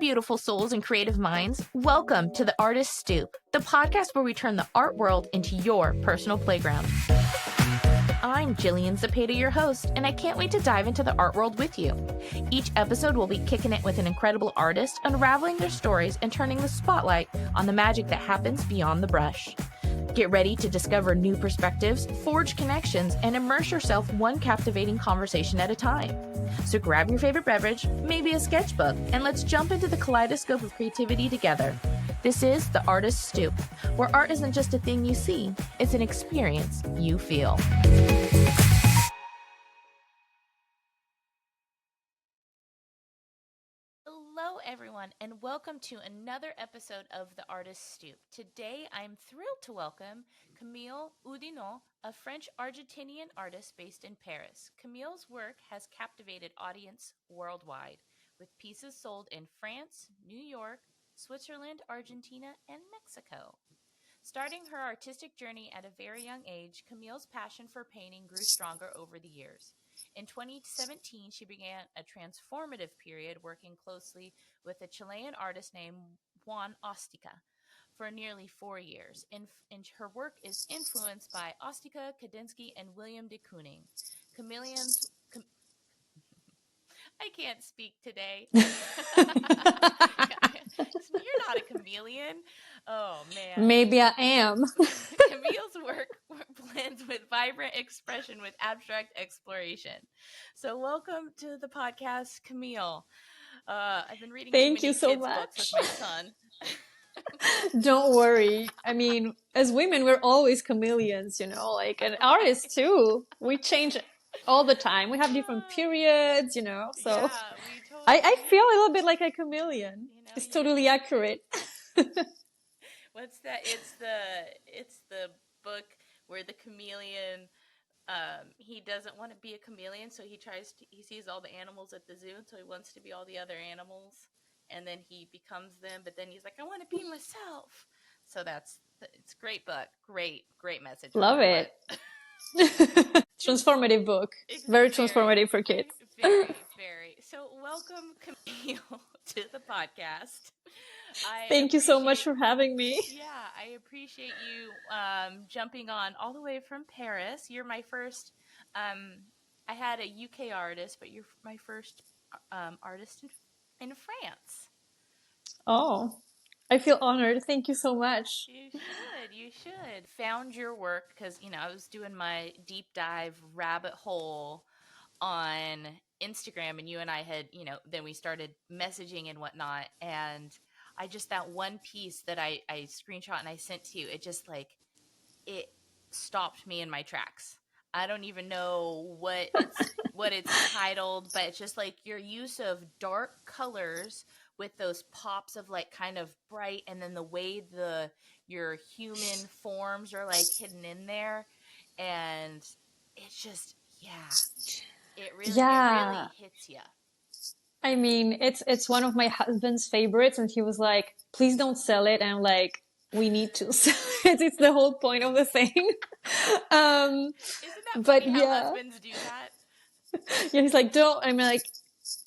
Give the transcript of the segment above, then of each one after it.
beautiful souls and creative minds. Welcome to the Artist Stoop, the podcast where we turn the art world into your personal playground. I'm Jillian Zapata, your host, and I can't wait to dive into the art world with you. Each episode will be kicking it with an incredible artist, unraveling their stories and turning the spotlight on the magic that happens beyond the brush. Get ready to discover new perspectives, forge connections, and immerse yourself one captivating conversation at a time. So grab your favorite beverage, maybe a sketchbook, and let's jump into the kaleidoscope of creativity together. This is the Artist Stoop, where art isn't just a thing you see, it's an experience you feel. Hello, everyone, and welcome to another episode of The Artist Stoop. Today, I'm thrilled to welcome Camille Oudinot, a French-Argentinian artist based in Paris. Camille's work has captivated audience worldwide, with pieces sold in France, New York, Switzerland, Argentina, and Mexico. Starting her artistic journey at a very young age, Camille's passion for painting grew stronger over the years. In 2017, she began a transformative period working closely with a Chilean artist named Juan Ostica for nearly 4 years. And her work is influenced by Ostica, Kandinsky, and William de Kooning. I can't speak today. You're not a chameleon. Oh, man. Maybe I am. Camille's work blends with vibrant expression with abstract exploration. So welcome to the podcast, Camille. I've been reading Thank too you many so kids' much. books with my son. Don't worry. I mean, as women, we're always chameleons, and artists too. We change all the time. We have different periods, so Yeah, we totally. I feel a little bit like a chameleon. It's totally accurate. What's that? It's the book where the chameleon, he doesn't want to be a chameleon, so he sees all the animals at the zoo, so he wants to be all the other animals, and then he becomes them, but then he's like, I want to be myself. So it's a great book. Great message. Love it. Transformative book. Very transformative for kids. Very. So welcome, Camille, to the podcast. Thank you so much for having me. Yeah, I appreciate you jumping on all the way from Paris. You're my first, I had a UK artist, but you're my first artist in France. Oh, I feel honored. Thank you so much. You should. Found your work because, I was doing my deep dive rabbit hole on Instagram, and you and I had, then we started messaging and whatnot, and I just, that one piece that I screenshot and I sent to you, it just it stopped me in my tracks. I don't even know what it's titled, but it's just your use of dark colors with those pops of kind of bright, and then the way your human forms are hidden in there, and it's just, it really hits you. I mean, it's one of my husband's favorites, and he was like, please don't sell it. And I'm like, we need to sell it. It's the whole point of the thing. Isn't that funny how husbands do that? Yeah, he's like, don't. I'm like,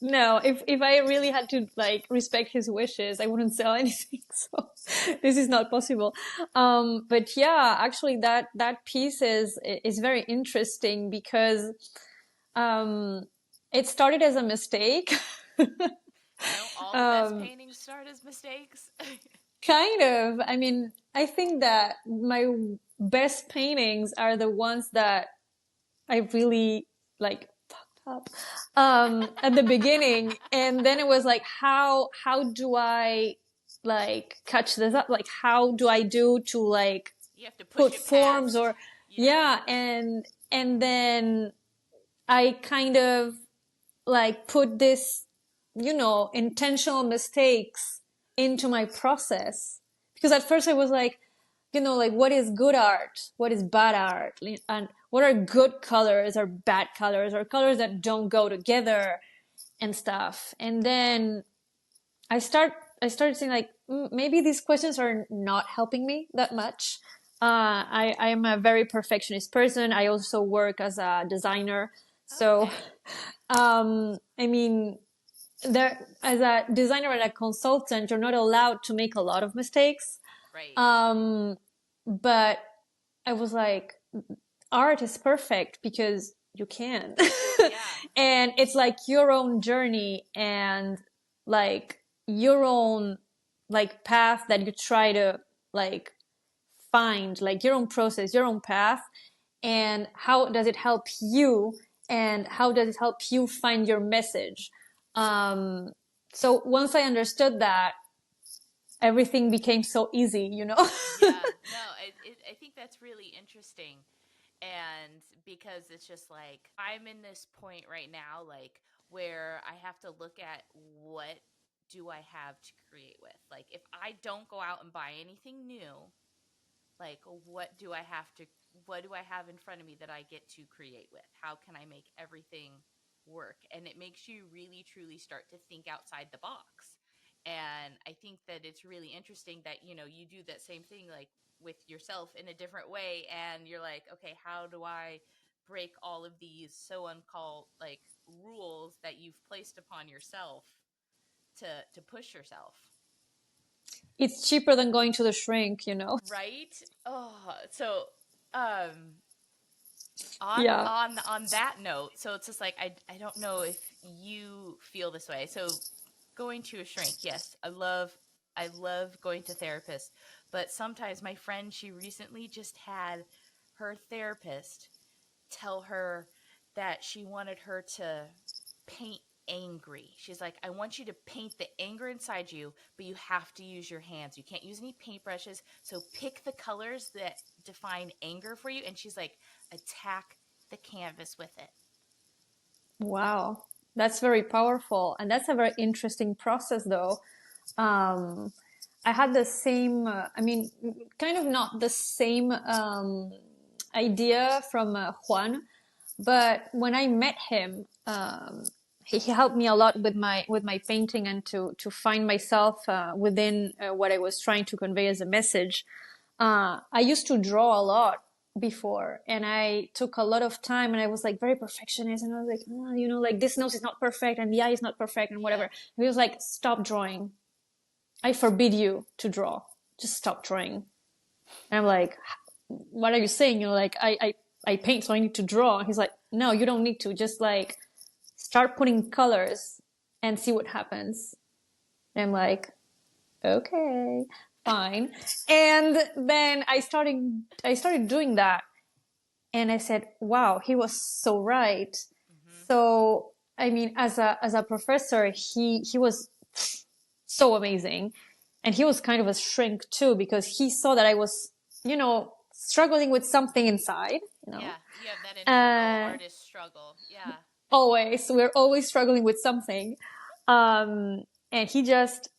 no, if I really had to respect his wishes, I wouldn't sell anything. So this is not possible. But yeah, actually that piece is very interesting because, it started as a mistake. All the best paintings start as mistakes. Kind of. I mean, I think that my best paintings are the ones that I really fucked up at the beginning, and then it was how do I catch this up? How do I do to you have to put forms past. Or and then I kind of put this, intentional mistakes into my process. Because at first I was what is good art? What is bad art? And what are good colors or bad colors or colors that don't go together and stuff? And then I started saying maybe these questions are not helping me that much. I am a very perfectionist person. I also work as a designer. So, I mean, there, as a designer and a consultant, you're not allowed to make a lot of mistakes. Right. But I was like, art is perfect because you can. Yeah. And it's like your own journey and like your own like path that you try to like find, like your own process, your own path. And how does it help you? And how does it help you find your message? So once I understood that, everything became so easy, you know? Yeah. No, I think that's really interesting. And because it's just like, I'm in this point right now, like, where I have to look at what do I have to create with. Like, if I don't go out and buy anything new, like, what do I have in front of me that I get to create with? How can I make everything work? And it makes you really truly start to think outside the box. And I think that it's really interesting that, you do that same thing, like, with yourself in a different way, and you're like, okay, how do I break all of these so uncalled, like, rules that you've placed upon yourself to push yourself? It's cheaper than going to the shrink, you know? Right. Oh, so um on Yeah. on on that note, so it's just like, I don't know if you feel this way. So going to a shrink, yes, I love going to therapists, but sometimes my friend, she recently just had her therapist tell her that she wanted her to paint angry. She's like, I want you to paint the anger inside you, but you have to use your hands. You can't use any paintbrushes. So pick the colors that define anger for you. And she's like, attack the canvas with it. Wow. That's very powerful. And that's a very interesting process, though. Um, I had the same, I mean, kind of not the same idea from Juan, but when I met him, he helped me a lot with my painting and to find myself within what I was trying to convey as a message. I used to draw a lot before, and I took a lot of time, and I was like very perfectionist, and I was like, oh, you know, like this nose is not perfect, and the eye is not perfect, and whatever. Yeah. And he was like, stop drawing. I forbid you to draw. Just stop drawing. And I'm like, what are you saying? You know, like I paint, so I need to draw. He's like, no, you don't need to. Just like start putting colors and see what happens. And I'm like, okay, fine. And then I started doing that, and I said, wow, he was so right. Mm-hmm. So I mean, as a professor, he was so amazing, and he was kind of a shrink too, because he saw that I was, you know, struggling with something inside, you know. Yeah. You have that internal uh artist struggle. Yeah. Always, we're always struggling with something. And he just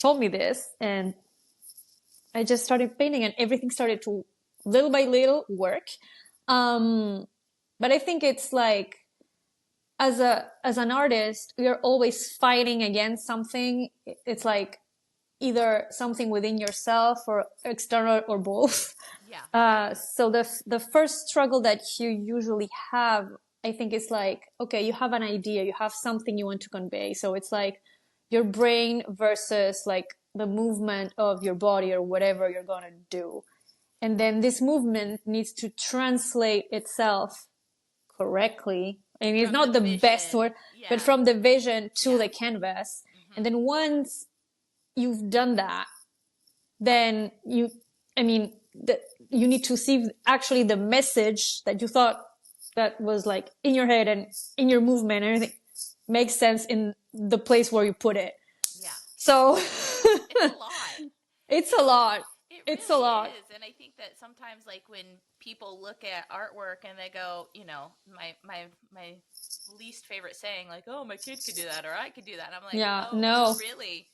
told me this, and I just started painting, and everything started to little by little work. um but I think it's like, as an artist, you're always fighting against something. It's like either something within yourself or external or both. Yeah. So the first struggle that you usually have, I think, is like, okay, you have an idea, you have something you want to convey. So it's like your brain versus like the movement of your body or whatever you're gonna do. And then this movement needs to translate itself correctly. I mean, it's From the not the best vision. word, but Yeah. from the vision to Yeah. the canvas. And Mm-hmm. then once you've done that, then I mean, you need to see actually the message that you thought that was like in your head and in your movement and everything makes sense in the place where you put it. Yeah. So It's a lot. it's a lot. It It's a really lot. is. And I think that sometimes, like, when people look at artwork and they go, my least favorite saying, like, oh, my kid could do that, or I could do that. And I'm like, Yeah, oh, no, really?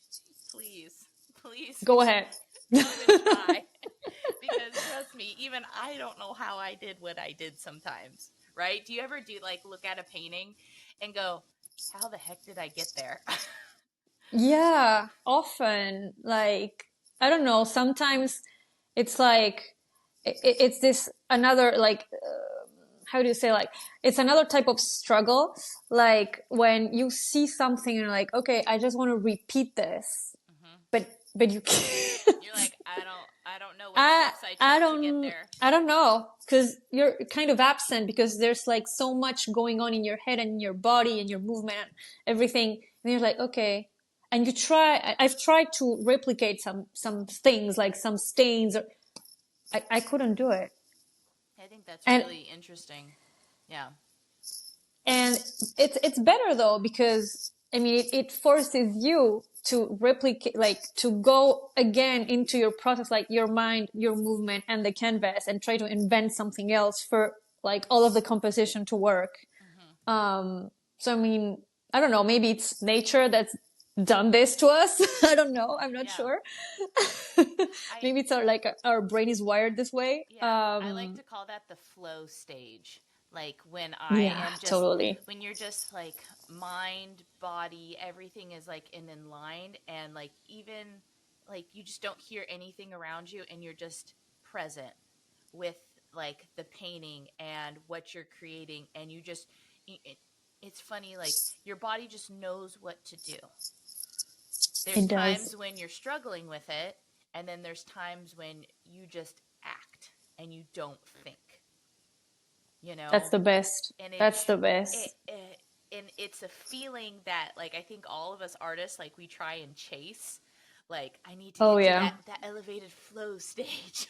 Please go ahead. come and try. Because trust me, even I don't know how I did what I did sometimes. Right? Do you ever like look at a painting and go, how the heck did I get there? Yeah, often. Like, I don't know, sometimes it's like, it's this another, like, how do you say, like, it's another type of struggle. Like when you see something and you're like, okay, I just want to repeat this, Mm-hmm. but you can't. You're like, I don't know what I steps I I took to get don't there. I don't know, because you're kind of absent, because there's like so much going on in your head and in your body and your movement and everything, and you're like, okay, and you try. I've tried to replicate some things, like some stains, or I couldn't do it. I think that's and really interesting. Yeah. and it's better though, because I mean it forces you to replicate, like to go again into your process, like your mind, your movement, and the canvas, and try to invent something else for like all of the composition to work. Mm-hmm. So I mean, I don't know, maybe it's nature that's done this to us. I don't know, I'm not Yeah. sure. I Maybe it's our brain is wired this way. Yeah, I like to call that the flow stage. Like when I Yeah, am just, totally. when you're just like mind, body, everything is like in line, and like even like you just don't hear anything around you, and you're just present with like the painting and what you're creating, and you just, it's funny, like your body just knows what to do. There's It does. times when you're struggling with it, and then there's times when you just act and you don't think, you That's know? the best. And That's the it, best. it and it's a feeling that like I think all of us artists, like we try and chase, like I need to Oh get to yeah. that elevated flow stage.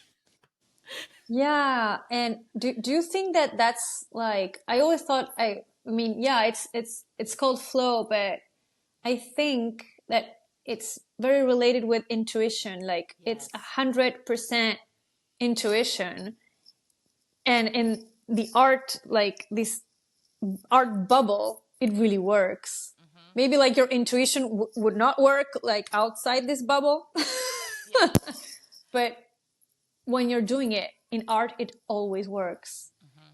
Yeah, and do you think that that's like, I always thought, I mean, yeah, it's called flow, but I think that it's very related with intuition. Like it's Yes. 100% intuition, and in the art, like this art bubble, it really works. Mhm. Maybe like your intuition would not work like outside this bubble, Yeah. but when you're doing it in art, it always works. Mhm.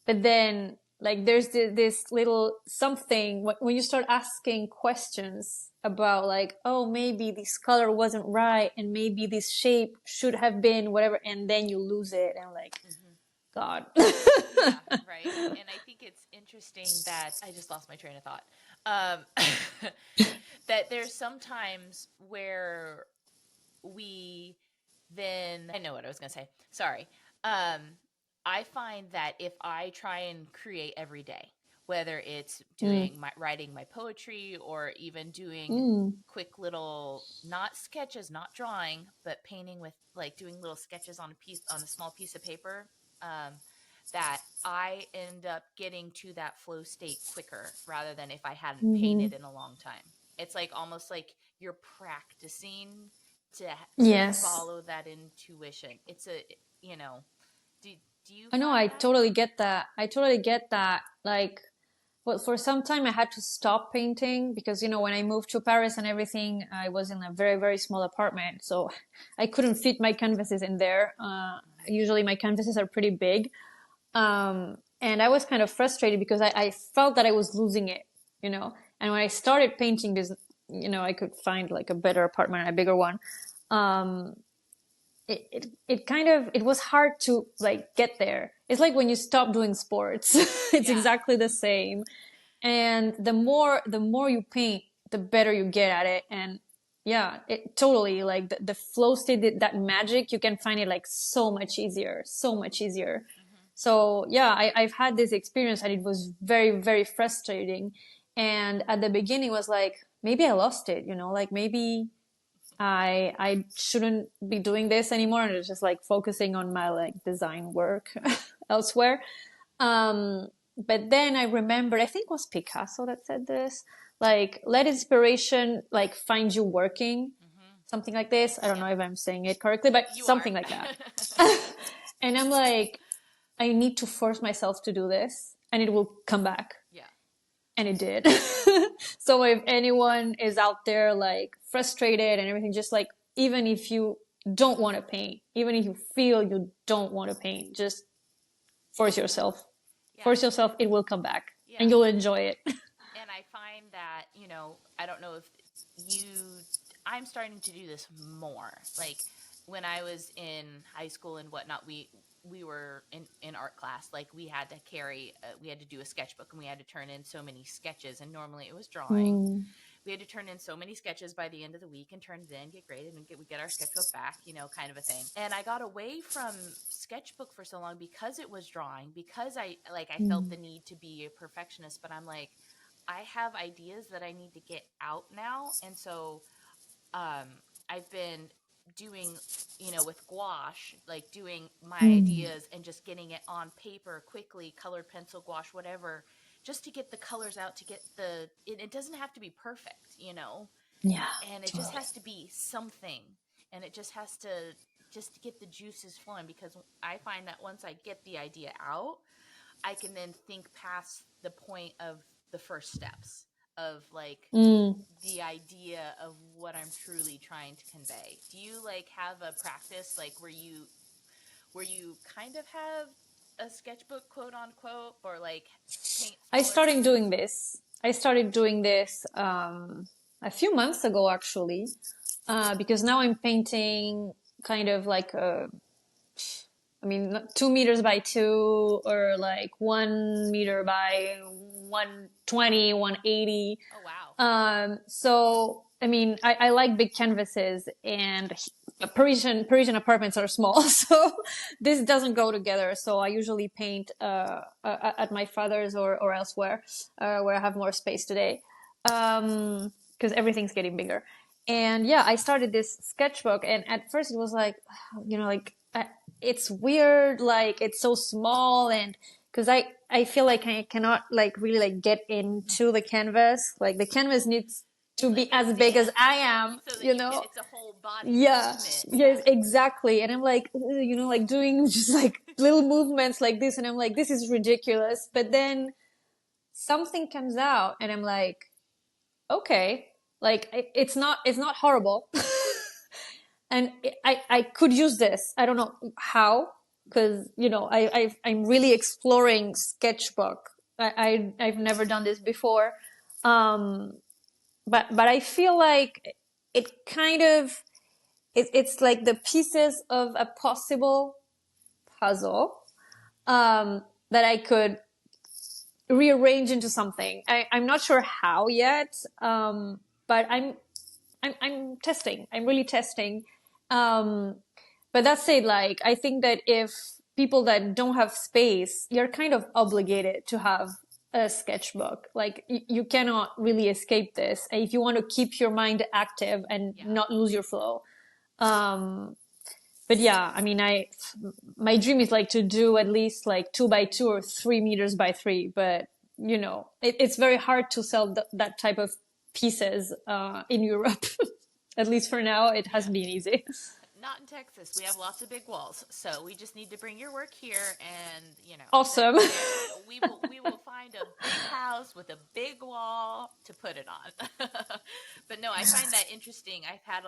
But then like there's this little something when you start asking questions about like, oh, maybe this color wasn't right, and maybe this shape should have been whatever, and then you lose it, and like, Mhm. god. Yeah, right. And I think it's interesting that I just lost my train of thought. Um that there's sometimes where we then I know what I was going to say. Sorry. Um I find that if I try and create every day, whether it's Mm. doing my writing my poetry, or even doing Mm. quick little, not sketches, not drawing, but painting with like doing little sketches on a small piece of paper, um that I end up getting to that flow state quicker rather than if I hadn't Hmm. painted in a long time. It's like almost like you're practicing to Yes. follow that intuition. It's a, you know, do do you I know, find I that? totally get that. I totally get that. Like, well, for some time I had to stop painting because, when I moved to Paris and everything, I was in a very, very small apartment. So I couldn't fit my canvases in there. Usually my canvases are pretty big. And I was kind of frustrated because I felt that I was losing it, you know. And when I started painting, because, I could find like a better apartment, a bigger one. Um, it kind of, it was hard to like get there. It's like when you stop doing sports. It's Yeah. exactly the same. And the more you paint, the better you get at it. And yeah, it totally, like the flow state, that magic, you can find it like so much easier, so much easier. Hmm. So yeah, I've had this experience and it was very, very frustrating. And at the beginning was like, maybe I lost it, like maybe I shouldn't be doing this anymore, and it's just like focusing on my like design work elsewhere. But then I remembered, I think it was Picasso that said this, like, let inspiration like find you working, Hmm. something like this. I don't Yep. know if I'm saying it correctly, but You are. something like that. And I'm like, I need to force myself to do this, and it will come back. Yeah. And it did. So if anyone is out there like frustrated and everything, just like, even if you don't want to paint, even if you feel you don't want to paint, just force yourself. Yeah. Force yourself, it will come back and Yeah. you'll enjoy it. And I find that, I don't know if you, I'm starting to do this more. Like when I was in high school and whatnot, we were in art class, like we had to carry, we had to do a sketchbook and we had to turn in so many sketches. And normally it was drawing. Mm, We had to turn in so many sketches by the end of the week and turn it in, get graded, and we get our sketchbook back, kind of a thing. And I got away from sketchbook for so long because it was drawing, because I felt mm, the need to be a perfectionist. But I'm like, I have ideas that I need to get out now, and so um, I've been doing, with gouache, like doing my mm. ideas and just getting it on paper quickly, colored pencil, gouache, whatever, just to get the colors out, to get it doesn't have to be perfect, Yeah, and it just totally. has to be something, and it just has to just get the juices flowing, because I find that once I get the idea out, I can then think past the point of the first steps of like Mm. the idea of what I'm truly trying to convey. Do you like have a practice like where you kind of have a sketchbook, quote unquote, or like paint I smaller started pieces? doing this. I started doing this a few months ago, actually, because now I'm painting kind of like I mean, 2 meters by two, or like 1 meter by 120, 180. Oh wow. So, I mean, I like big canvases, and Parisian apartments are small, so this doesn't go together. So I usually paint at my father's, or elsewhere, where I have more space today, because everything's getting bigger. And yeah, I started this sketchbook, and at first it was like, like it's weird, like it's so small, and because I feel like I cannot like really like get into the canvas. Like the canvas needs to Like be a as big as I dance am, so that you you can know? it's a whole body Yeah, movement. Yeah. yes, exactly. And I'm like, like doing just like little movements like this, and I'm like, this is ridiculous. But then something comes out, and I'm like, okay, like it's not horrible. And I could use this. I don't know how, because I'm really exploring sketchbook. I've never done this before, um, but I feel like it kind of it's like the pieces of a possible puzzle, that I could rearrange into something. I'm not sure how yet, but I'm testing. I'm really testing. Um, but that's it. Like, I think that if people that don't have space, you're kind of obligated to have a sketchbook. Like, you cannot really escape this if you want to keep your mind active and Yeah. not lose your flow. Um, but yeah, I mean, my dream is like to do at least like 2 by 2 or 3 meters by three. But it's very hard to sell that type of pieces in Europe. At least for now, it Yeah. hasn't been easy. Not in Texas. We have lots of big walls, so we just need to bring your work here, and Awesome. we will find a big house with a big wall to put it on. But no, I find that interesting. I've had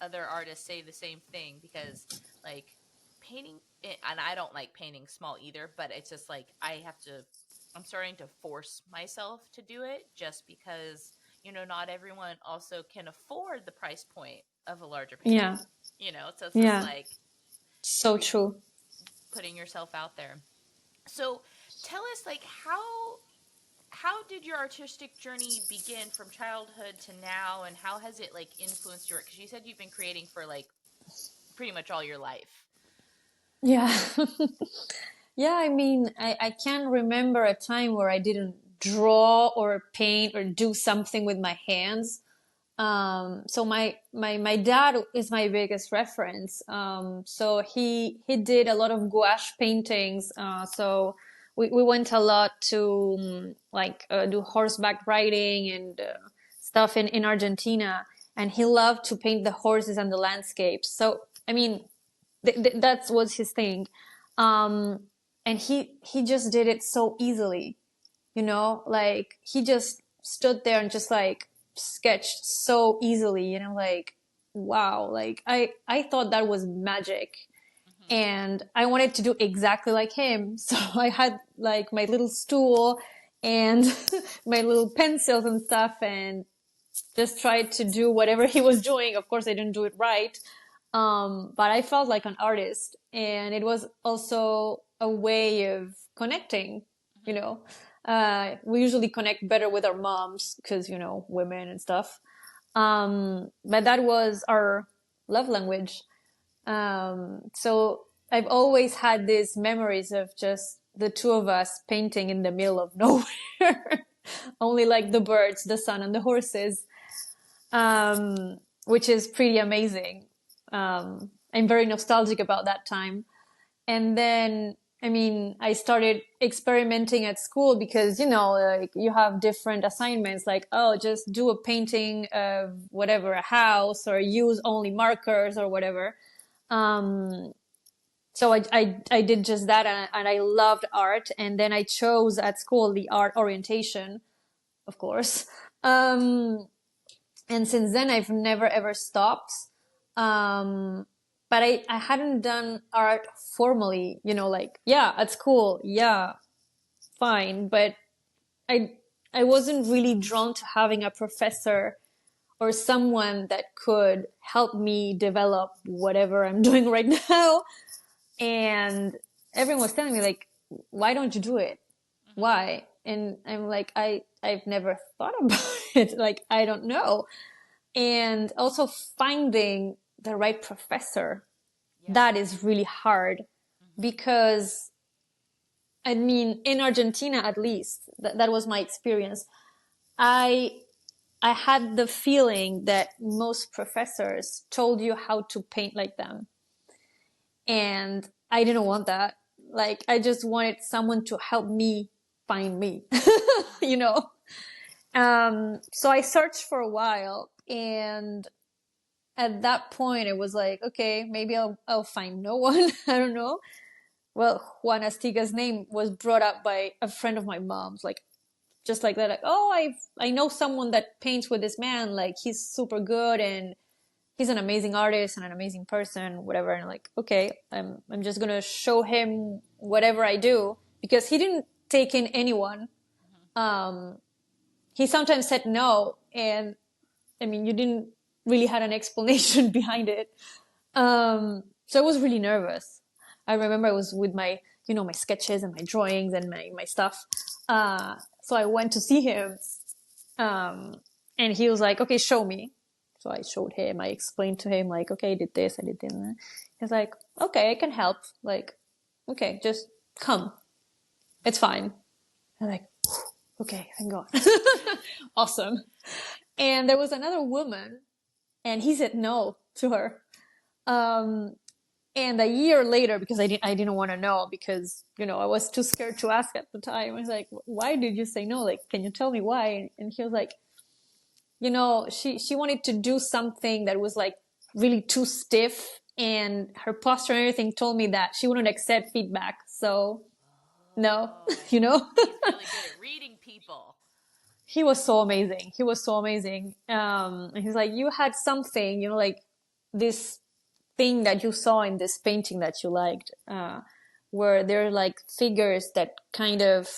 other artists say the same thing, because like painting, and I don't like painting small either, but it's just like I'm starting to force myself to do it, just because not everyone also can afford the price point of a larger painting. Yeah, So it's just yeah, like so true. putting yourself out there. So tell us, like, how did your artistic journey begin from childhood to now, and how has it like influenced your, because you said you've been creating for like pretty much all your life. Yeah. Yeah, I mean, I can't remember a time where I didn't draw or paint or do something with my hands. So my dad is my biggest reference. So he did a lot of gouache paintings. So we went a lot to like do horseback riding and stuff in Argentina, and he loved to paint the horses and the landscapes. So I mean, that was his thing. Um, and he just did it so easily, like he just stood there and just like sketched so easily, and I'm like, wow, like I thought that was magic, Mm-hmm. and I wanted to do exactly like him. So I had like my little stool and my little pencils and stuff, and just tried to do whatever he was doing. Of course I didn't do it right, But I felt like an artist, and it was also a way of connecting, you Mm-hmm. know. We usually connect better with our moms because, women and stuff. But that was our love language. So I've always had these memories of just the two of us painting in the middle of nowhere. Only like the birds, the sun, and the horses, which is pretty amazing. I'm very nostalgic about that time. And then, I mean, I started experimenting at school because, like you have different assignments, like, oh, just do a painting of whatever, a house, or use only markers or whatever. Um, so I did just that, and I loved art. And then I chose at school the art orientation, of course. Um, and since then I've never ever stopped. But I hadn't done art formally, like, yeah, at school, yeah, fine. But I, I wasn't really drawn to having a professor or someone that could help me develop whatever I'm doing right now. And everyone was telling me like, why don't you do it? Mm-hmm. Why? And I'm like, I've never thought about it. Like, I don't know. And also finding the right professor, Yeah. that is really hard Mm-hmm. because, I mean, in Argentina, at least, that was my experience. I, I had the feeling that most professors told you how to paint like them. And I didn't want that. Like, I just wanted someone to help me find me, you Mm-hmm. know? So I searched for a while, and at that point it was like, okay, maybe I'll find no one. I don't know. Well, Juan Astiga's name was brought up by a friend of my mom's, like just like that, like, oh, I know someone that paints with this man, like he's super good and he's an amazing artist and an amazing person, whatever. And like, okay, I'm just gonna show him whatever I do, because he didn't take in anyone. Mm-hmm. Um, he sometimes said no, and I mean, you didn't really had an explanation behind it. So I was really nervous. I remember I was with my, my sketches and my drawings and my stuff. So I went to see him, um, and he was like, okay, show me. So I showed him, I explained to him, like, okay, I did this, I did that. He's like, okay, I can help. Like, okay, just come. It's fine. I'm like, okay, thank God. Awesome. And there was another woman, and he said no to her. Um, and a year later, because I didn't want to know, because, I was too scared to ask at the time. I was like, why did you say no? Like, can you tell me why? And he was like, she wanted to do something that was like really too stiff, and her posture and everything told me that she wouldn't accept feedback. So no, Oh, you know, he's really good at reading people. he was so amazing. He was so amazing. And he's like, you had something, like this thing that you saw in this painting that you liked, where there are like figures that kind of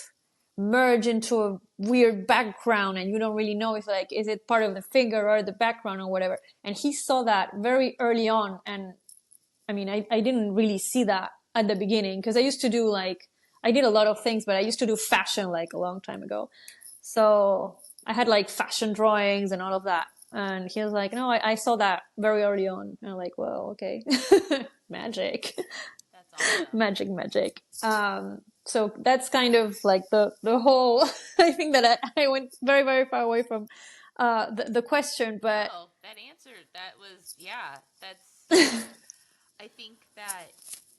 merge into a weird background, and you don't really know if like, is it part of the figure or the background or whatever. And he saw that very early on. And I mean, I didn't really see that at the beginning, because I used to do like, I did a lot of things, but I used to do fashion like a long time ago. So I had like fashion drawings and all of that. And he was like, no, I saw that very early on. And I'm like, well, okay. Magic. That's awesome. Magic, magic. So that's kind of like the whole, I think that I went very, very far away from, the question, but No, that answer, that was, yeah, that's, I think that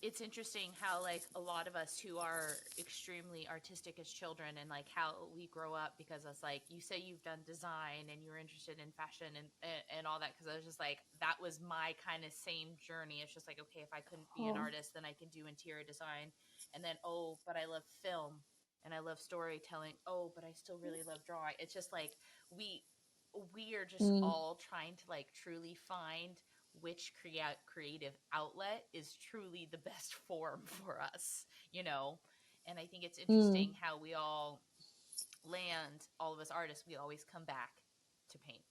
it's interesting how like a lot of us who are extremely artistic as children, and like how we grow up, because it's like you say you've done design and you're interested in fashion and all that, because I was just like, that was my kind of same journey. It's just like, okay, if I couldn't be an oh, artist, then I can do interior design. And then, oh, but I love film and I love storytelling. Oh, but I still really love drawing. It's just like we we are just mm, all trying to like truly find which creative outlet is truly the best form for us, you know? And I think it's mm. interesting how we all land, all of us artists, we always come back to painting.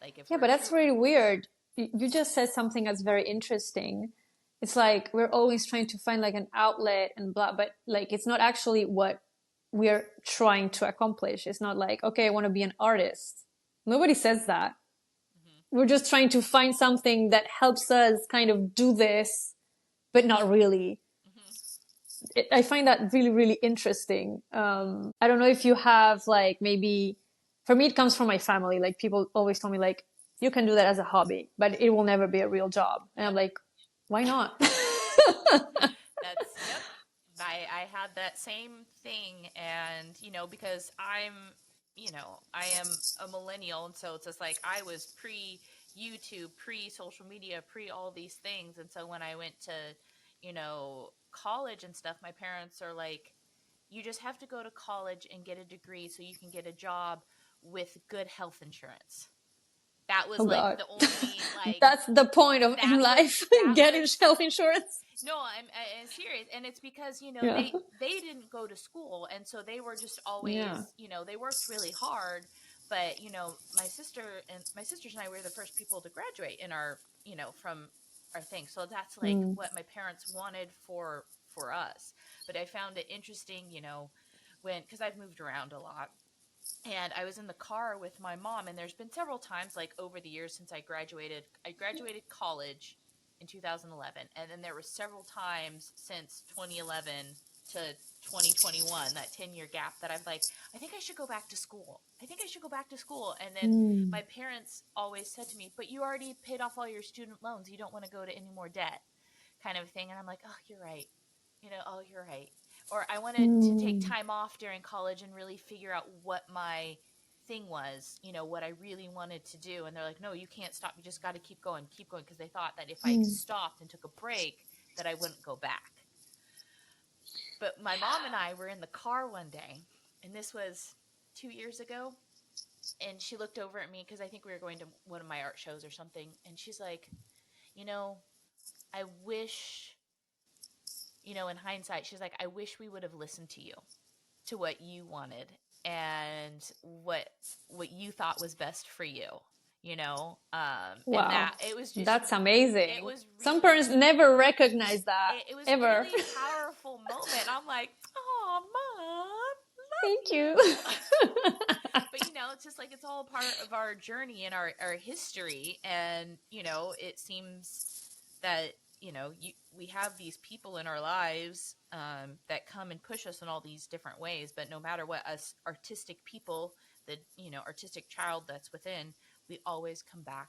Like if Yeah, we're but that's true, really weird. you just said something that's very interesting. It's like we're always trying to find like an outlet and blah, but like it's not actually what we're trying to accomplish. It's not like, okay, I want to be an artist. Nobody says that. Hmm. We're just trying to find something that helps us kind of do this, but not really. Hmm. I find that really, really interesting. I don't know if you have like maybe, for me, it comes from my family. Like people always tell me like, you can do that as a hobby, but it will never be a real job. And I'm Yep. like, why not? That's yep. I had that same thing, and because I am a millennial, and so it's just like I was pre YouTube, pre social media, pre all these things, and so when I went to college and stuff, my parents are like, you just have to go to college and get a degree so you can get a job with good health insurance. That was Oh like God. the only That's the point of in life, that getting was health insurance. no, I'm serious, and it's because Yeah. they didn't go to school, and so they were just Yeah. always they worked really hard, but my sisters and I were the first people to graduate in our from our thing, so that's like Mm. what my parents wanted for us. But I found it interesting, when because I've moved around a lot, and I was in the car with my mom, and there's been several times like over the years since I graduated. I graduated college in 2011, and then there were several times since 2011 to 2021, that 10-year gap, that I'm like, I think I should go back to school. I think I should go back to school. And then Mm. my parents always said to me, but you already paid off all your student loans. You don't want to go to any more debt, kind of thing. And I'm like, oh, you're right. Oh, you're right. Or I wanted to take Mm. time off during college and really figure out what my thing was, what I really wanted to do. And they're like, no, you can't stop. You just got to keep going. Because they thought that if I Mm. stopped and took a break, that I wouldn't go back. But my mom and I were in the car one day, and this was 2 years ago. And she looked over at me because I think we were going to one of my art shows or something. And she's like, you know, I wish, in hindsight, she's like, I wish we would have listened to what you wanted and what you thought was best for you, and Wow. that it was just That's it amazing. was Some really parents never recognize that it was ever. really powerful moment. I'm like, oh, Thank you. mom, love you. But it's just like it's all part of our journey and our history, and it seems that we have these people in our lives, that come and push us in all these different ways. But no matter what, us artistic people, the artistic child that's within, we always come back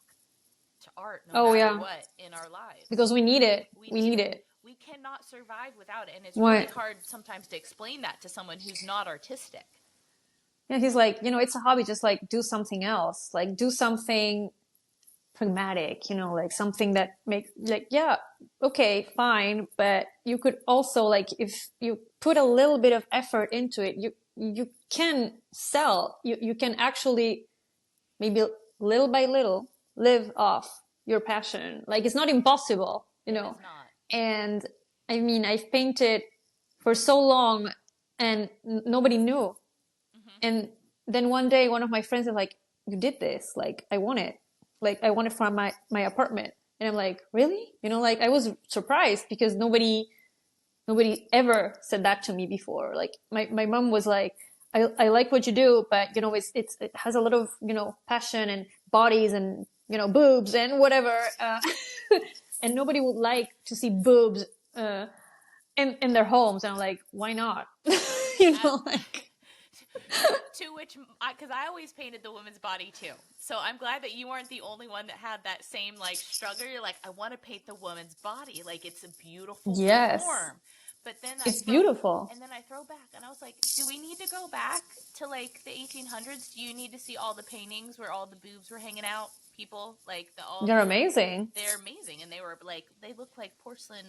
to art, no Oh matter yeah, what in our lives. because we need it. We We need need it. it. We cannot survive without it, and it's really What? hard sometimes to explain that to someone who's not artistic. Yeah, he's like, it's a hobby. Just like do something else. Like do something pragmatic. Like something that makes like, yeah, okay, fine, but you could also like if you put a little bit of effort into it, you can sell. You can actually maybe little by little live off your passion. Like it's not impossible, It is not. And I mean, I've painted for so long and nobody knew. Hmm. And then one day, one of my friends is like, you did this. Like, I want it. Like, I want it from my apartment. And I'm like, really? Like I was surprised because nobody ever said that to me before. Like my mom was like, I like what you do, but it has a lot of, passion and bodies and, boobs and whatever. And nobody would like to see boobs, in their homes. And I'm like, why not? Like, To which, because I always painted the woman's body too. So I'm glad that you weren't the only one that had that same like struggle. You're like, I want to paint the woman's body. Like it's a beautiful yes, form. But then it's beautiful. I throw back and I was like, do we need to go back to like the 1800s? Do you need to see all the paintings where all the boobs were hanging out? People like They're amazing. they're amazing, and they were like, they look like porcelain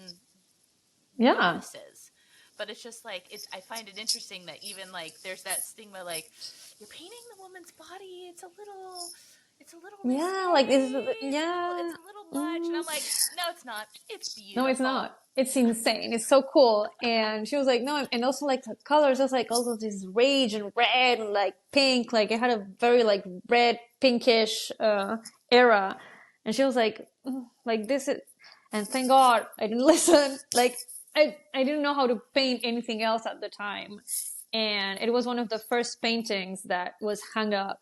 Yeah. goddesses. But it's just like I find it interesting that even like there's that stigma, like you're painting the woman's body. It's a little Yeah, risque. like this. It's Yeah. a little much. And Mm. I'm like, no, it's not. It's No, it's beautiful. not. It's insane. It's so cool. And she was like, no, and also like the colors, just like also this rage and red and like pink. Like it had a very like red pinkish era. And she was like this is, and thank God I didn't listen. Like I didn't know how to paint anything else at the time. And it was one of the first paintings that was hung up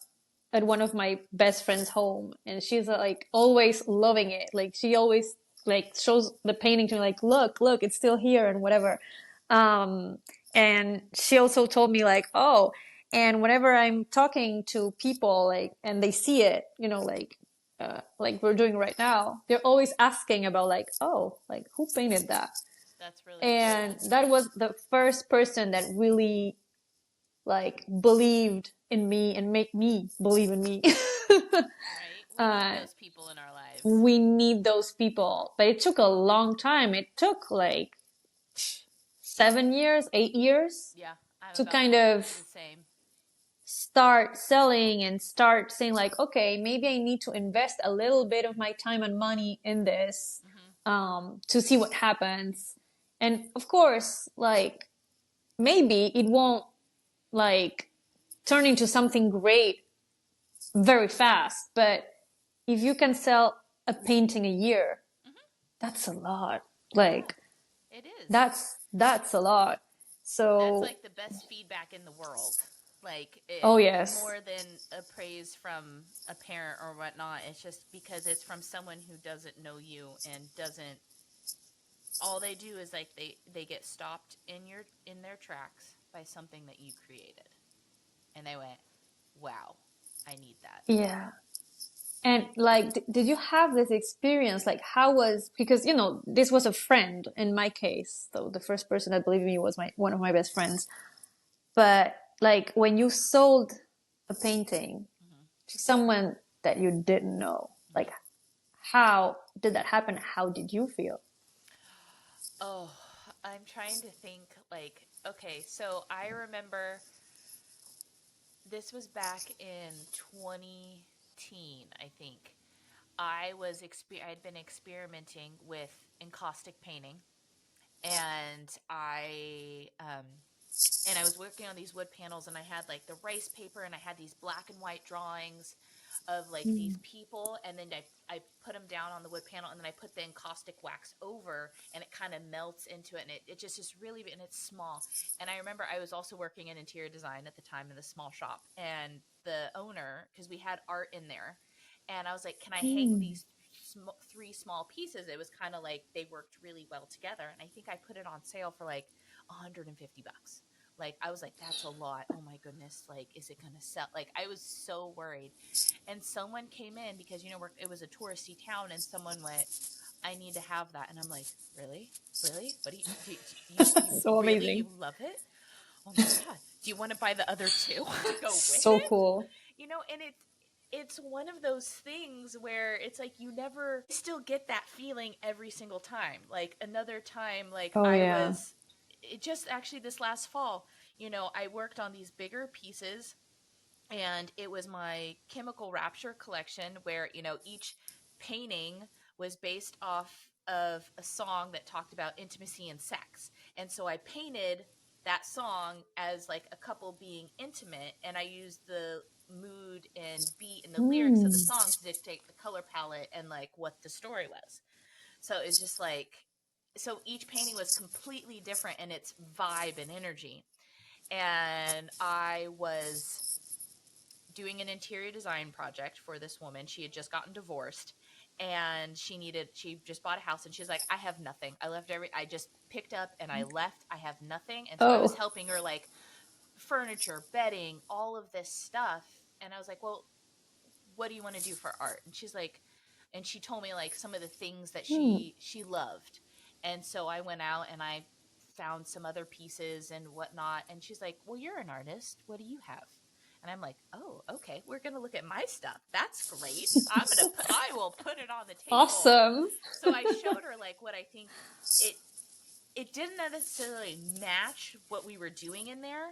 at one of my best friend's home. And she's like always loving it. Like she always like shows the painting to me like, look, it's still here and whatever. Um, and she also told me like, oh, and whenever I'm talking to people like, and they see it, like we're doing right now, they're always asking about like, oh, like who painted that? That's really And cool. that was the first person that really like believed in me and make me believe in me. Right? We need uh, those people in our lives. we need those people, but it took a long time. It took like 7 years, 8 years Yeah, I'm to about kind of the same. start selling and start saying like, okay, maybe I need to invest a little bit of my time and money in this, Hmm. to see what happens. And of course, like maybe it won't like turn into something great very fast, but if you can sell a painting a year, Hmm. that's a lot. Yeah, Like it is. that's a lot. That's So, like the best feedback in the world. Like oh yes. more than a praise from a parent or whatnot. It's just because it's from someone who doesn't know you and doesn't. All they do is like they get stopped in their tracks by something that you created, and they went, "Wow, I need that." Yeah. And like, did you have this experience? Like, how was, because, this was a friend in my case. So the first person that believed in me was one of my best friends. But like, when you sold a painting Hmm. to someone that you didn't know, Hmm. like, how did that happen? How did you feel? Oh, I'm trying to think. Like, okay, so I remember this was back in 2010, I think. I'd been experimenting with encaustic painting, and I was working on these wood panels, and I had like the rice paper, and I had these black and white drawings of like these Mm. people, and then I put them down on the wood panel, and then I put the encaustic wax over, and it kind of melts into it, and it just is really, and it's small. And I remember I was also working in interior design at the time in the small shop, and the owner, because we had art in there, and I was like, can I hang Mm. these three small pieces? It was kind of like they worked really well together, and I think I put it on sale for like $150. Like I was like, that's a lot. Oh my goodness. Like, is it going to sell? Like I was so worried. And someone came in because, it was a touristy town, and someone went, I need to have that. And I'm like, really? Really? What do you So really, you amazing. love it? Oh my God. Do you want to buy the other two to go with So it? cool. And it's one of those things where it's like you never still get that feeling every single time. Like another time, like Oh yeah. it just actually this last fall, I worked on these bigger pieces, and it was my chemical rapture collection where each painting was based off of a song that talked about intimacy and sex, and so I painted that song as like a couple being intimate, and I used the mood and beat and the lyrics of the Mm. song to dictate the color palette and like what the story was. So it's just like, so each painting was completely different in its vibe and energy. And I was doing an interior design project for this woman. She had just gotten divorced, and she just bought a house, and she's like, I have nothing. I just picked up and I left. I have nothing. And so I was Oh. helping her like furniture, bedding, all of this stuff. And I was like, well, what do you want to do for art? And she's like, and she told me like some of the things that Mm. she loved. And so I went out and I found some other pieces and whatnot. And she's like, well, you're an artist. What do you have? And I'm like, oh, okay, we're gonna look at my stuff. That's great. I will put it on the table. Awesome. So I showed her like what I think it it didn't necessarily match what we were doing in there,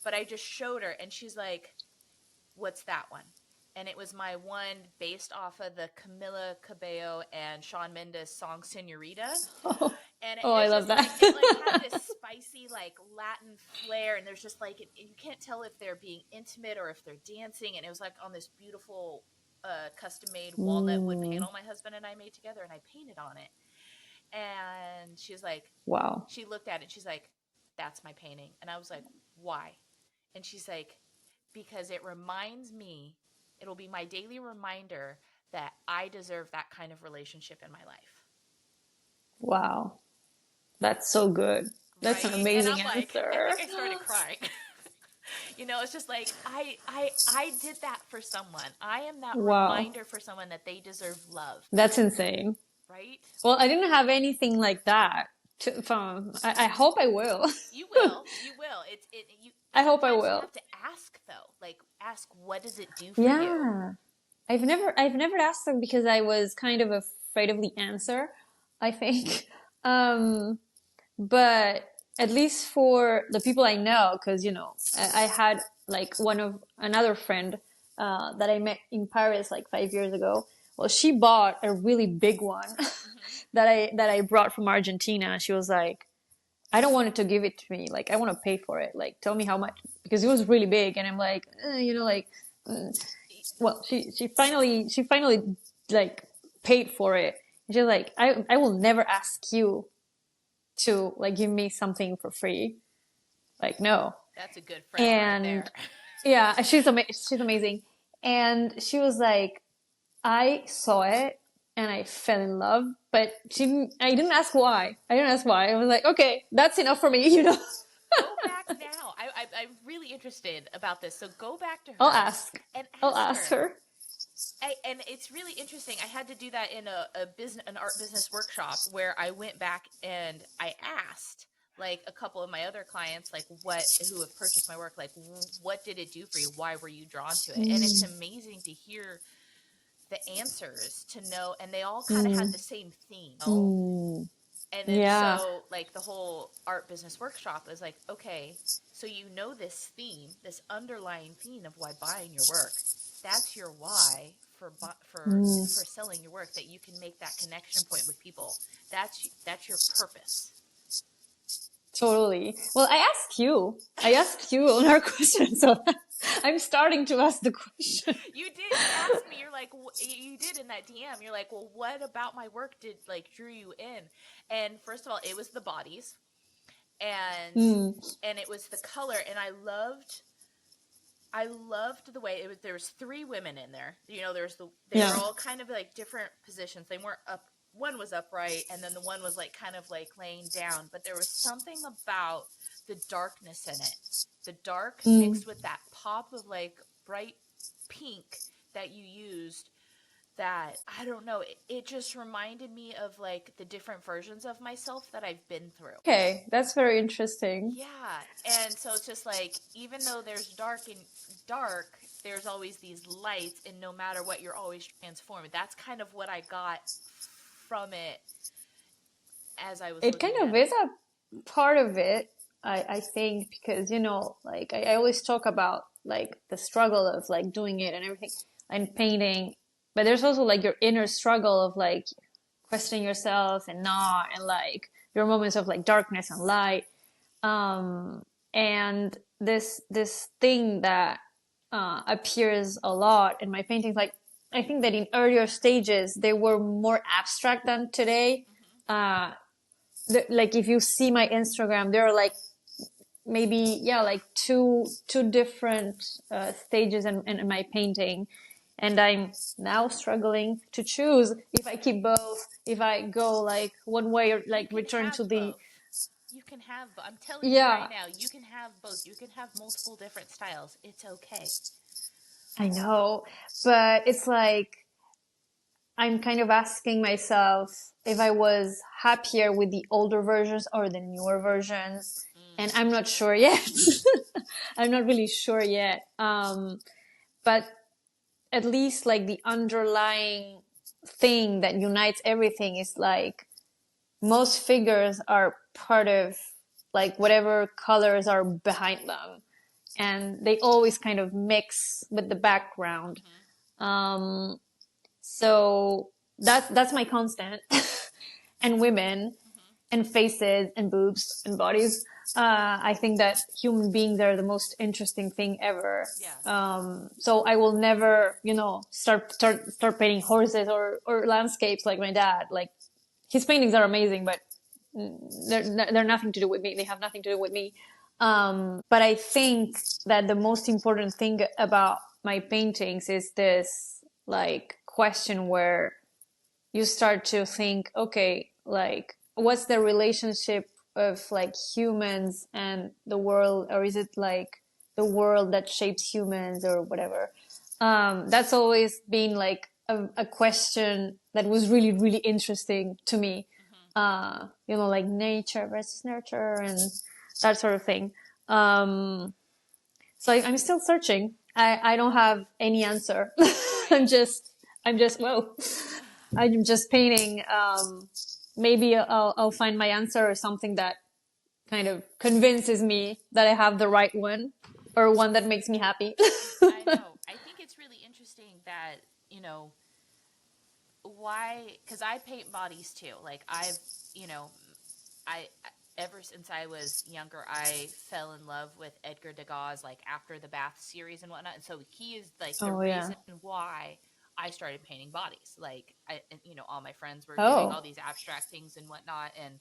but I just showed her, and she's like, what's that one? And it was my one based off of the Camila Cabello and Shawn Mendes song Senorita. Oh, And oh, I it's love just that. like, it like had this spicy like Latin flair, and there's just like you can't tell if they're being intimate or if they're dancing, and it was like on this beautiful a custom made walnut wood panel my husband and I made together, and I painted on it. And she's like, Wow. she looked at it, she's like, that's my painting. And I was like, why? And she's like, because it reminds me, it'll be my daily reminder that I deserve that kind of relationship in my life. Wow. That's so good. That's an Right? And amazing I'm like, I think answer. I started crying. It's just like I did that for someone. I am that Wow. reminder for someone that they deserve love, That's insane. right? Well, I didn't have anything like that from, I hope I will. You will. You will. You I hope I sometimes you will. have to ask though. Like ask, what does it do for you? Yeah. I've never asked them because I was kind of afraid of the answer, I think. Um, but at least for the people I know, because, I had like another friend, that I met in Paris like 5 years ago. Well, she bought a really big one Hmm. that I brought from Argentina. She was like, I don't want it to give it to me. Like, I want to pay for it. Like, tell me how much, because it was really big. And I'm like, like, well, she finally like paid for it. And she's like, I will never ask you to like give me something for free. Like, no. That's a good friend right And there. yeah, she's amazing. And she was like, I saw it and I fell in love, but I didn't ask why. I didn't ask why. I was like, okay, that's enough for me, Go back now. I'm really interested about this. So go back to I'll her ask. and I'll ask ask her. her. And it's really interesting. I had to do that in an art business workshop where I went back and I asked like a couple of my other clients, like who have purchased my work, like what did it do for you? Why were you drawn to it? And it's amazing to hear the answers, to know, and they all kind of had the same theme. Mm. And then Yeah. so like the whole art business workshop is like, okay, so this theme, this underlying theme of why buying your work. That's your why for selling your work, that you can make that connection point with people. That's your purpose. Totally. Well, I asked you. On our question, so I'm starting to ask the question. You did. You asked me. You're like, you did in that DM. You're like, well, what about my work did like drew you in? And first of all, it was the bodies, and and it was the color, and I loved the way it was. There was three women in there. They were all kind of like different positions. They weren't up. One was upright, and then the one was like kind of like laying down. But there was something about the darkness in it. The dark mixed with that pop of like bright pink that you used, that I don't know, it just reminded me of like the different versions of myself that I've been through. Okay, that's very interesting. Yeah. And so it's just like, even though there's dark, there's always these lights, and no matter what, you're always transformed. That's kind of what I got from it as I was It looking kind of at is it. a part of it, I think, because, like I always talk about like the struggle of like doing it and everything and painting, but there's also like your inner struggle of like questioning yourself and not, and like your moments of like darkness and light. And this thing that appears a lot in my paintings, like I think that in earlier stages they were more abstract than today. Like if you see my Instagram, there are like maybe like two different stages in my painting, and I'm now struggling to choose if I keep both, if I go like one way or You like can return have to the both. You can have, I'm telling you right yeah. now, you can have both. You can have multiple different styles. It's okay. I know, but it's like I'm kind of asking myself if I was happier with the older versions or the newer versions. And I'm not sure yet. I'm not really sure yet. But at least like the underlying thing that unites everything is like most figures are part of like whatever colors are behind them. And they always kind of mix with the background. So that's my constant. And women. and faces and boobs and bodies. I think that human beings are the most interesting thing ever. Yeah. So I will never, start painting horses or landscapes like my dad. Like his paintings are amazing, but they're nothing to do with me. They have nothing to do with me. But I think that the most important thing about my paintings is this like question where you start to think, okay, like what's the relationship of like humans and the world, or is it like the world that shapes humans or whatever? That's always been like a question that was really, really interesting to me. Mm-hmm. Like nature versus nurture and that sort of thing. So I'm still searching. I don't have any answer. Right. I'm just, whoa. I'm just painting. Maybe I'll find my answer or something that kind of convinces me that I have the right one or one that makes me happy. I know. I think it's really interesting that, you know, why, because I paint bodies too. Like you know, I ever since I was younger, I fell in love with Edgar Degas, like after the Bath series and whatnot. And so he is like the Oh yeah. reason why I started painting bodies. Like all my friends were doing all Oh. these abstract things and whatnot, and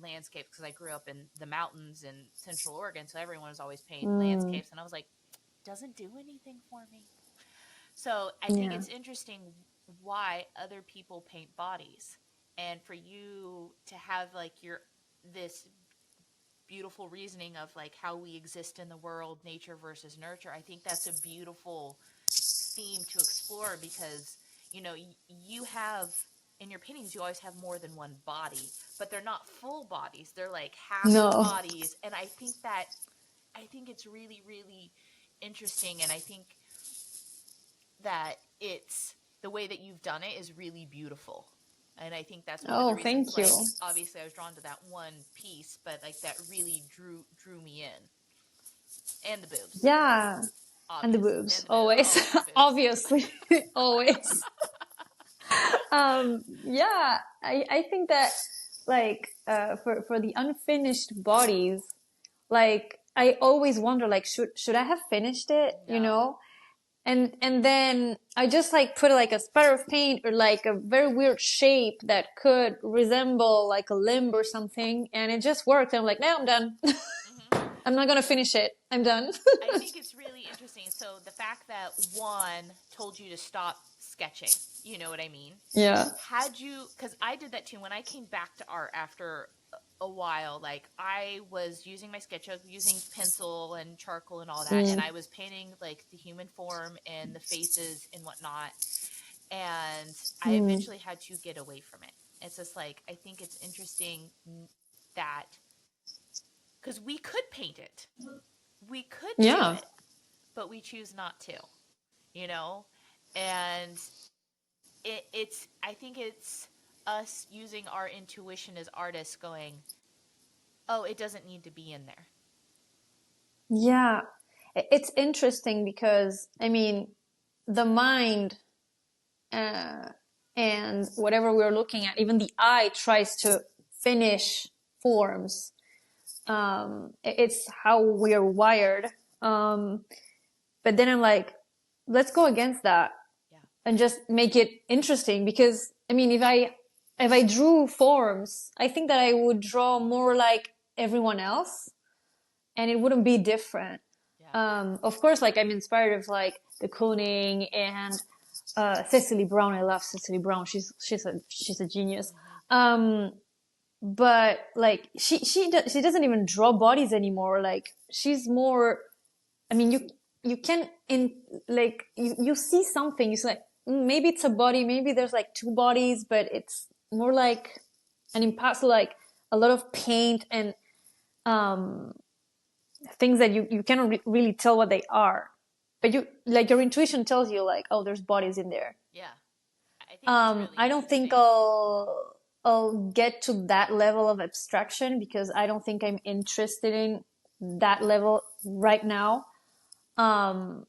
landscapes because I grew up in the mountains in Central Oregon, so everyone was always painting Mm, landscapes, and I was like, doesn't do anything for me. So I think yeah. it's interesting why other people paint bodies, and for you to have like your this beautiful reasoning of like how we exist in the world, nature versus nurture. I think that's a beautiful theme to explore because you have in your paintings you always have more than one body, but they're not full bodies. They're like half No. bodies, and I think it's really really interesting, and I think that it's the way that you've done it is really beautiful. And I think that's one of the Oh, reasons, thank you. like, obviously I was drawn to that one piece, but like that really drew me in. And the boobs. Yeah. And the Obvious. boobs, And the boobs. always. Always the boobs. Obviously. Always. Yeah, I think that like for the unfinished bodies, like I always wonder like should I have finished it, No. and then I just like put like a spatter of paint or like a very weird shape that could resemble like a limb or something, and it just worked. I'm like, now I'm done. Hmm. I'm not gonna finish it. I'm done. I think it's really interesting. So the fact that one told you to stop sketching, you know what I mean? Yeah. Had you, because I did that too when I came back to art after a while, like I was using my sketchbook, using pencil and charcoal and all that, and Mm. I was painting like the human form and the faces and whatnot, and I Mm. eventually had to get away from it. It's just like I think it's interesting that because we could paint it, we could do Yeah. it, but we choose not to, you know? And it's I think it's us using our intuition as artists going, "Oh, it doesn't need to be in there." Yeah. It's interesting because I mean the mind uh, and whatever we're looking at, even the eye tries to finish forms. It's how we're wired. Um, but then I'm like, let's go against that Yeah. and just make it interesting because I mean, if I drew forms, I think that I would draw more like everyone else and it wouldn't be different. Yeah. Of course, like I'm inspired of like the Koning and Cecily Brown. I love Cecily Brown. She's a genius. Hmm. But like she doesn't even draw bodies anymore. Like she's more. I mean, you can in like you see something. It's like maybe it's a body. Maybe there's like two bodies, but it's more like an impact. Like a lot of paint and um things that you cannot really tell what they are, but you like your intuition tells you like, oh, there's bodies in there. Yeah. I think that's really I don't think interesting. I'll get to that level of abstraction because I don't think I'm interested in that level right now. Um,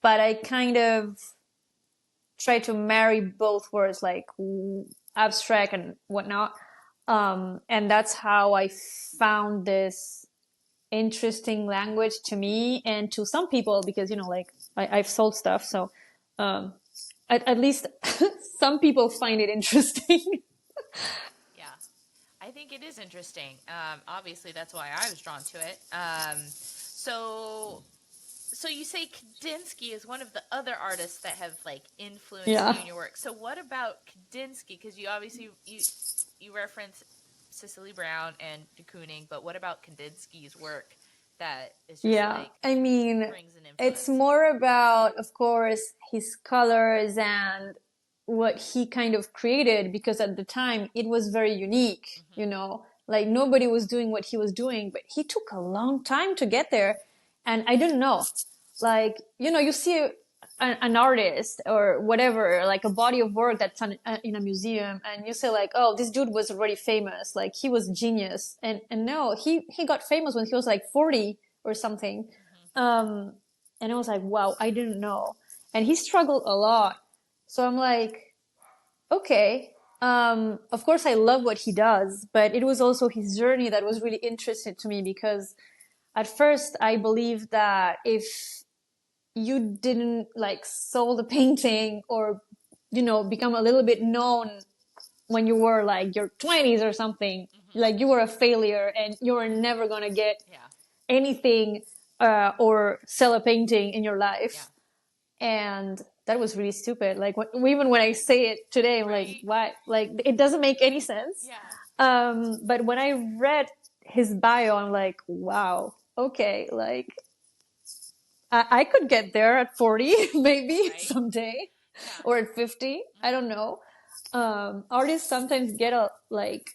but I kind of try to marry both words, like abstract and whatnot. And that's how I found this interesting language to me and to some people, because, like I've sold stuff. So, um, at least some people find it interesting. Yeah. I think it is interesting. Obviously, that's why I was drawn to it. So, so you say Kandinsky is one of the other artists that have like influenced Yeah. you in your work. So, what about Kandinsky? Because you obviously you reference Cicely Brown and de Kooning, but what about Kandinsky's work that is just Yeah. like I mean, brings an it's influence? more about, of course, his colors and what he kind of created, because at the time it was very unique, Mm-hmm. like nobody was doing what he was doing, but he took a long time to get there. And I don't know, like, you see an artist or whatever, like a body of work that's in a museum, and you say like, oh, this dude was already famous, like he was genius. And no, he got famous when he was like 40 or something. Mm-hmm. um and I was like, wow, I didn't know. And he struggled a lot. So I'm like, okay, of course I love what he does, but it was also his journey that was really interesting to me, because at first I believed that if you didn't like sold a painting, or become a little bit known when you were like your 20s or something, Mm-hmm. like you were a failure and you were never gonna get Yeah. anything, or sell a painting in your Yeah. life. And that was really stupid. Like even when I say it today, I'm like, Right. why? Like it doesn't make any sense. Yeah. But when I read his bio, I'm like, wow, okay, like I could get there at 40, maybe Right. someday, Yeah. or at 50. I Mm-hmm. don't know. Artists sometimes get like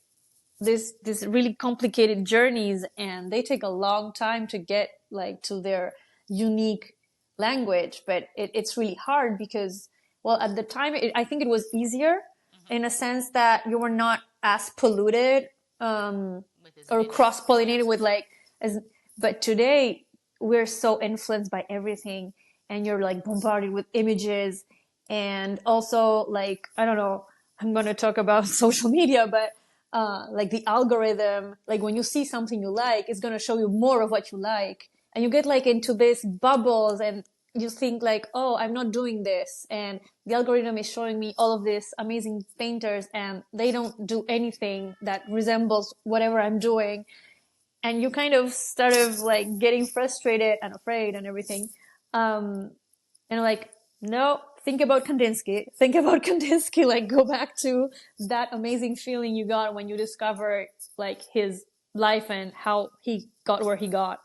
this really complicated journeys, and they take a long time to get like to their unique language. But it's really hard because, well, at the time, I think it was easier Mm-hmm. in a sense that you were not as polluted, um, With as or many. cross Yeah. pollinated with like as. But today we're so influenced by everything, and you're like bombarded with images, and also like, I don't know, I'm going to talk about social media, but like the algorithm, like when you see something you like, it's going to show you more of what you like. And you get like into these bubbles, and you think like, oh, I'm not doing this. And the algorithm is showing me all of these amazing painters, and they don't do anything that resembles whatever I'm doing. And you kind of start of like getting frustrated and afraid and everything. Um, and like, no, think about Kandinsky. Think about Kandinsky. Like, go back to that amazing feeling you got when you discovered like his life and how he got where he got.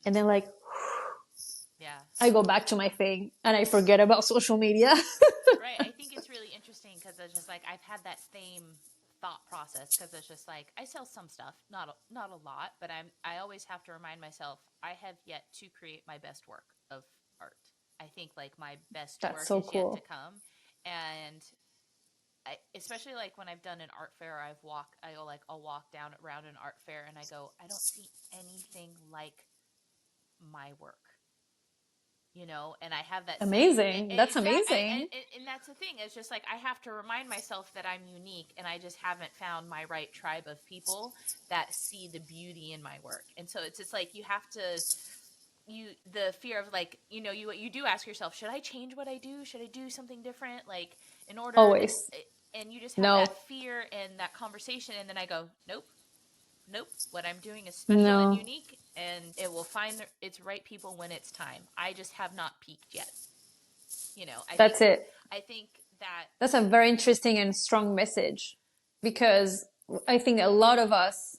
And then like, Yeah. I go back to my thing and I forget about social media. Right. I think it's really interesting because it's just like I've had that same thought process because it's just like I sell some stuff, not a lot, but I always have to remind myself I have yet to create my best work of art. I think like my best That's work so is yet to cool. come, and especially like when I've done an art fair, I'll walk down around an art fair and I go, I don't see anything like my work, and I have that same Amazing. That's exact amazing. and that's the thing. It's just like I have to remind myself that I'm unique, and I just haven't found my right tribe of people that see the beauty in my work. And so it's just like you have to the fear of like, you do ask yourself, should I change what I do? Should I do something different, like in order to, Always. and you just have No, that fear and that conversation, and then I go, nope, nope, what I'm doing is special and no. unique, and it will find its right people when it's time. I just have not peaked yet. I think That's it. that. That's a very interesting and strong message, because I think a lot of us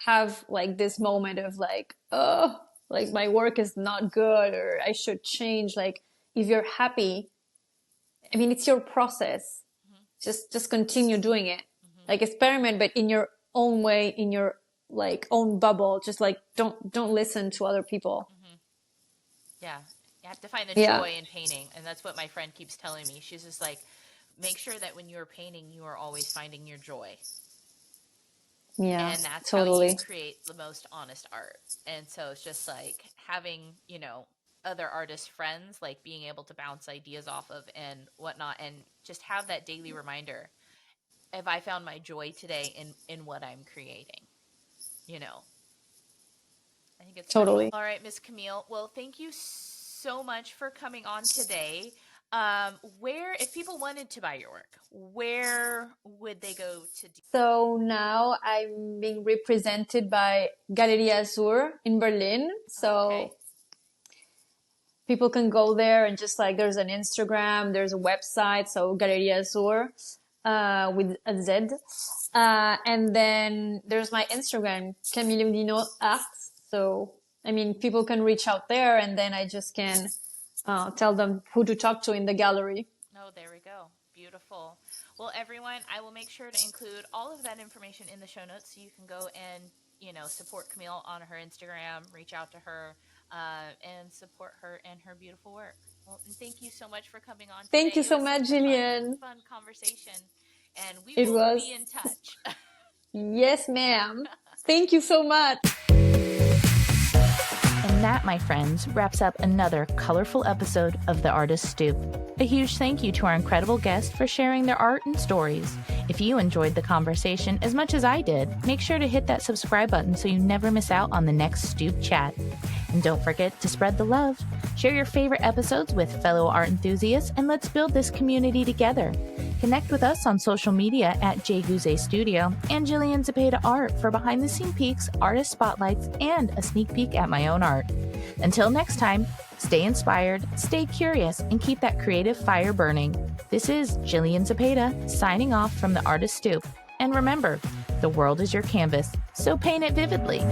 have like this moment of like, oh, like my work is not good, or I should change. Like, if you're happy, I mean, it's your process. Mhm, Just continue doing it. mhm, Like, experiment, but in your own way, in your like own bubble. Just like, don't listen to other people. mhm. Yeah, you have to find the Yeah. joy in painting, and that's what my friend keeps telling me. She's just like, make sure that when you're painting, you are always finding your joy, Yeah, and that's how you totally. create the most honest art. And so it's just like having, other artist friends, like being able to bounce ideas off of and whatnot, and just have that daily reminder. have I found my joy today in what I'm creating? You know, I think it's special. Totally. All right, Miss Camille. Well, thank you so much for coming on today. Where, if people wanted to buy your work, where would they go to do? So now I'm being represented by Galeria Azur in Berlin. Okay. So people can go there and just like there's an Instagram, there's a website, so Galeria Azur with a Z. And then there's my Instagram, Camille Oudinot Art. So, I mean, people can reach out there and then I just can tell them who to talk to in the gallery. Oh, there we go. Beautiful. Well, everyone, I will make sure to include all of that information in the show notes so you can go and, support Camille on her Instagram, reach out to her, and support her and her beautiful work. Well, and thank you so much for coming on today. Thank you so much, Jillian. Fun conversation. And we It will was. be in touch. Yes, ma'am. Thank you so much. And that, my friends, wraps up another colorful episode of The Artist Stoop. A huge thank you to our incredible guests for sharing their art and stories. If you enjoyed the conversation as much as I did, make sure to hit that subscribe button so you never miss out on the next Stoop chat. And don't forget to spread the love. Share your favorite episodes with fellow art enthusiasts and let's build this community together. Connect with us on social media at JGuze Studio and Jillian Zepeda Art for behind-the-scene peeks, artist spotlights, and a sneak peek at my own art. Until next time, stay inspired, stay curious, and keep that creative fire burning. This is Jillian Zepeda signing off from The Artist Stoop. And remember, the world is your canvas, so paint it vividly.